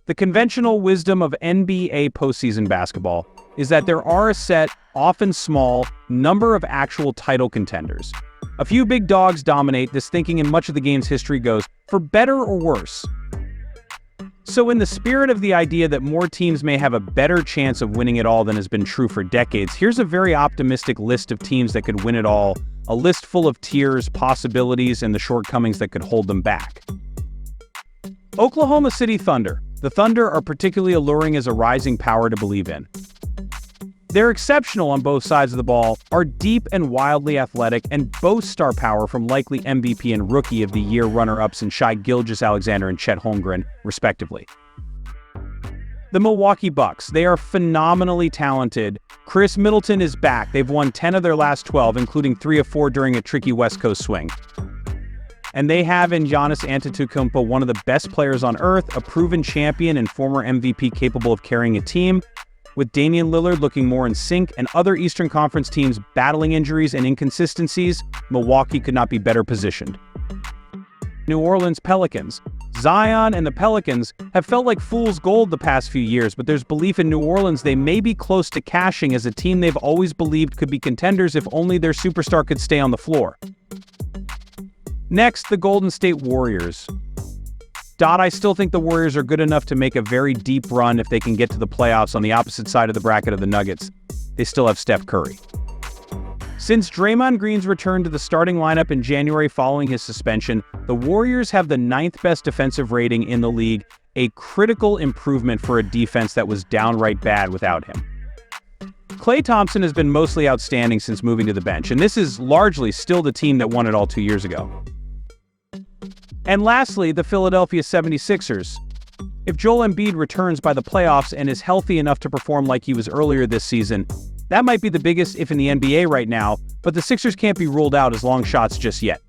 The conventional wisdom of NBA postseason basketball is that there are a set, often small, number of actual title contenders. A few big dogs dominate. This thinking in much of the game's history goes, for better or worse. So in the spirit of the idea that more teams may have a better chance of winning it all than has been true for decades, here's a very optimistic list of teams that could win it all, a list full of tiers, possibilities, and the shortcomings that could hold them back. Oklahoma City Thunder. The Thunder are particularly alluring as a rising power to believe in. They're exceptional on both sides of the ball, are deep and wildly athletic, and boast star power from likely MVP and Rookie of the Year runner-ups in Shai Gilgeous-Alexander and Chet Holmgren, respectively. The Milwaukee Bucks. They are phenomenally talented. Chris Middleton is back. They've won 10 of their last 12, including 3 of 4 during a tricky West Coast swing. And they have in Giannis Antetokounmpo one of the best players on earth, a proven champion and former MVP capable of carrying a team. With Damian Lillard looking more in sync and other Eastern Conference teams battling injuries and inconsistencies, Milwaukee could not be better positioned. New Orleans Pelicans. Zion and the Pelicans have felt like fool's gold the past few years, but there's belief in New Orleans they may be close to cashing as a team they've always believed could be contenders if only their superstar could stay on the floor. Next, the Golden State Warriors. I still think the Warriors are good enough to make a very deep run if they can get to the playoffs on the opposite side of the bracket of the Nuggets. They still have Steph Curry. Since Draymond Green's return to the starting lineup in January following his suspension, the Warriors have the 9th best defensive rating in the league, a critical improvement for a defense that was downright bad without him. Klay Thompson has been mostly outstanding since moving to the bench, and this is largely still the team that won it all 2 years ago. And lastly, the Philadelphia 76ers. If Joel Embiid returns by the playoffs and is healthy enough to perform like he was earlier this season, that might be the biggest if in the NBA right now, but the Sixers can't be ruled out as long shots just yet.